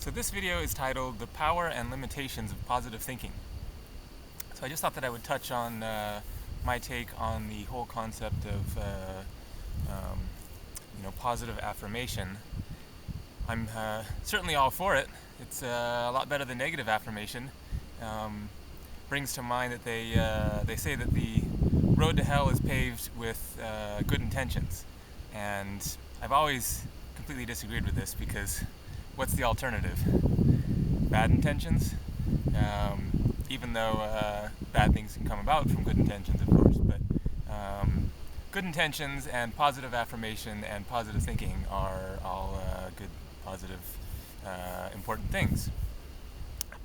So this video is titled The Power and Limitations of Positive Thinking. So I just thought that I would touch on my take on the whole concept of positive affirmation. I'm certainly all for it. It's a lot better than negative affirmation. Brings to mind that they say that the road to hell is paved with good intentions, and I've always completely disagreed with this because what's the alternative? Bad intentions? Even though bad things can come about from good intentions, of course, but good intentions and positive affirmation and positive thinking are all good, positive, important things.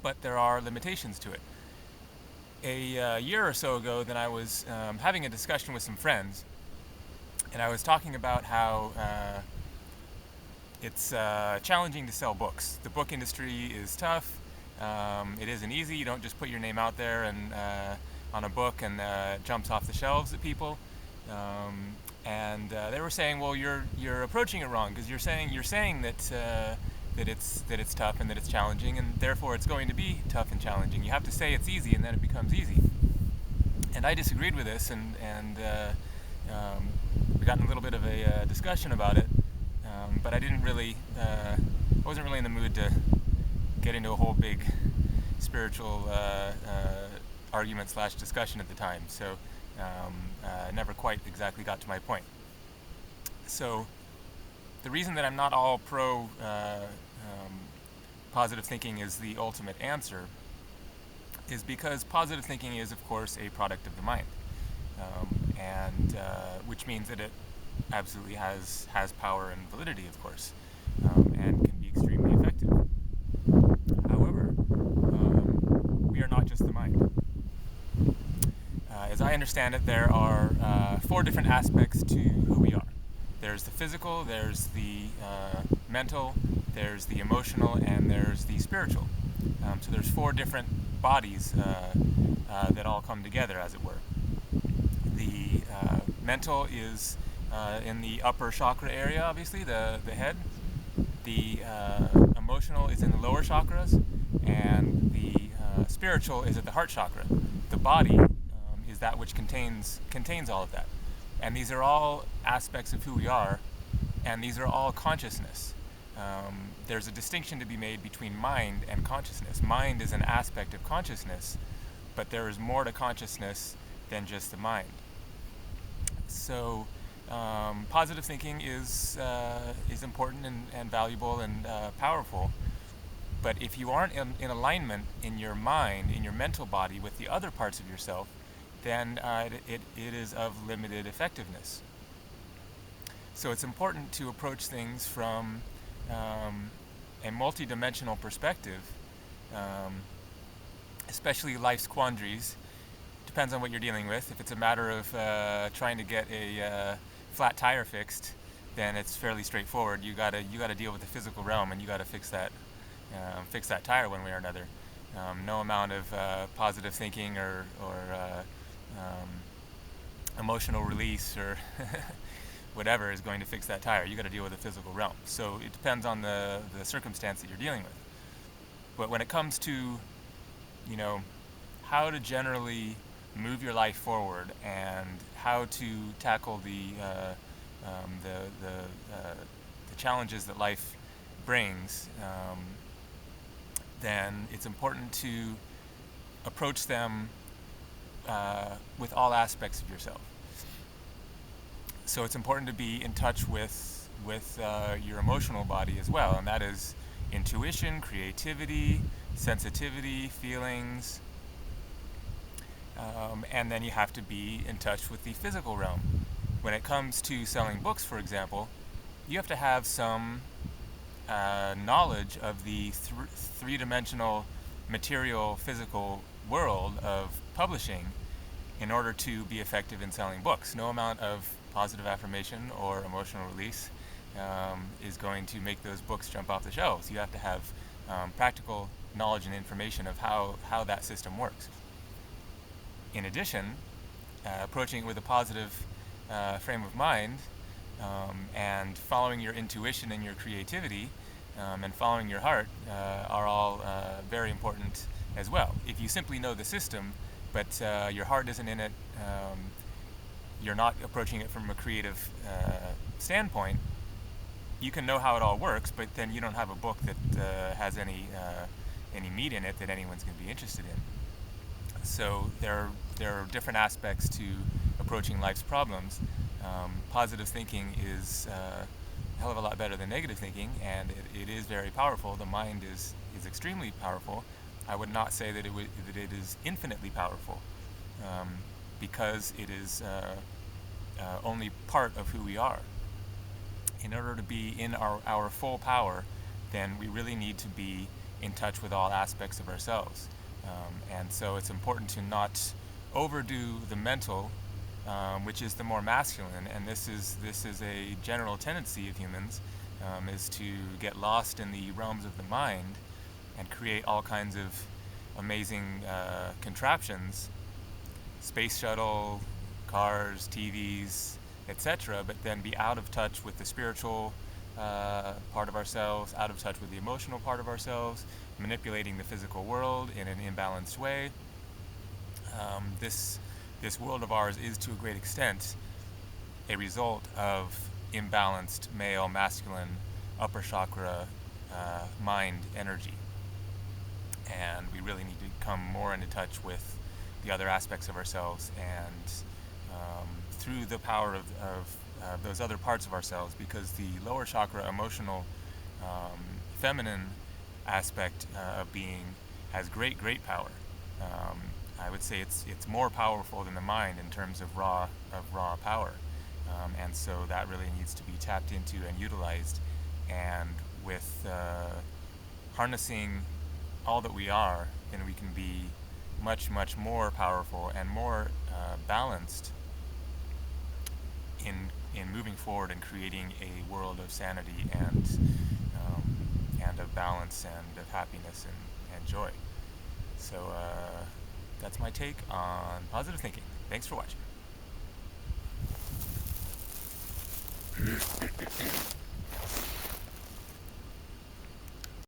But there are limitations to it. A year or so ago, then I was having a discussion with some friends, and I was talking about how it's challenging to sell books. The book industry is tough. It isn't easy. You don't just put your name out there and on a book and it jumps off the shelves at people. And they were saying, "Well, you're approaching it wrong because you're saying that it's tough and that it's challenging, and therefore it's going to be tough and challenging. You have to say it's easy, and then it becomes easy." And I disagreed with this, and we got in a little bit of a discussion about it. But I didn't really, I wasn't really in the mood to get into a whole big spiritual argument / discussion at the time. So I never quite exactly got to my point. So the reason that I'm not all pro positive thinking is the ultimate answer is because positive thinking is, of course, a product of the mind, and which means that it absolutely has power and validity, of course, and can be extremely effective. However, we are not just the mind. As I understand it, there are 4 different aspects to who we are. There's the physical, there's the mental, there's the emotional, and there's the spiritual. So there's 4 different bodies that all come together, as it were. The mental is in the upper chakra area, obviously, the head. The emotional is in the lower chakras, and the spiritual is at the heart chakra. The body is that which contains all of that. And these are all aspects of who we are, and these are all consciousness. There's a distinction to be made between mind and consciousness. Mind is an aspect of consciousness, but there is more to consciousness than just the mind. So positive thinking is important and valuable and powerful, but if you aren't in alignment in your mind, in your mental body, with the other parts of yourself, then it is of limited effectiveness. So it's important to approach things from a multidimensional perspective, especially life's quandaries. Depends on what you're dealing with. If it's a matter of trying to get a flat tire fixed, then it's fairly straightforward. You gotta deal with the physical realm, and you gotta fix that tire one way or another. No amount of positive thinking or emotional release or whatever is going to fix that tire. You got to deal with the physical realm. So it depends on the circumstance that you're dealing with. But when it comes to, how to generally move your life forward and how to tackle the challenges that life brings, then it's important to approach them with all aspects of yourself. So it's important to be in touch with your emotional body as well, and that is intuition, creativity, sensitivity, feelings, and then you have to be in touch with the physical realm. When it comes to selling books, for example, you have to have some knowledge of the three-dimensional material physical world of publishing in order to be effective in selling books. No amount of positive affirmation or emotional release is going to make those books jump off the shelves. You have to have practical knowledge and information of how that system works. In addition, approaching it with a positive frame of mind and following your intuition and your creativity and following your heart are all very important as well. If you simply know the system, but your heart isn't in it, you're not approaching it from a creative standpoint, you can know how it all works, but then you don't have a book that has any meat in it that anyone's going to be interested in. So there are different aspects to approaching life's problems. Positive thinking is a hell of a lot better than negative thinking, and it is very powerful. The mind is extremely powerful. I would not say that it is infinitely powerful, because it is only part of who we are. In order to be in our full power, then we really need to be in touch with all aspects of ourselves. And so it's important to not overdo the mental, which is the more masculine, and this is a general tendency of humans, is to get lost in the realms of the mind and create all kinds of amazing contraptions, space shuttle, cars, TVs, etc., but then be out of touch with the spiritual part of ourselves, out of touch with the emotional part of ourselves, manipulating the physical world in an imbalanced way. This world of ours is, to a great extent, a result of imbalanced male, masculine, upper chakra mind energy. And we really need to come more into touch with the other aspects of ourselves, and through the power of those other parts of ourselves, because the lower chakra, emotional, feminine aspect of being has great power. I would say it's more powerful than the mind in terms of raw power, and so that really needs to be tapped into and utilized. And with harnessing all that we are, then we can be much more powerful and more balanced in moving forward and creating a world of sanity and of balance and of happiness and joy. So that's my take on positive thinking. Thanks for watching.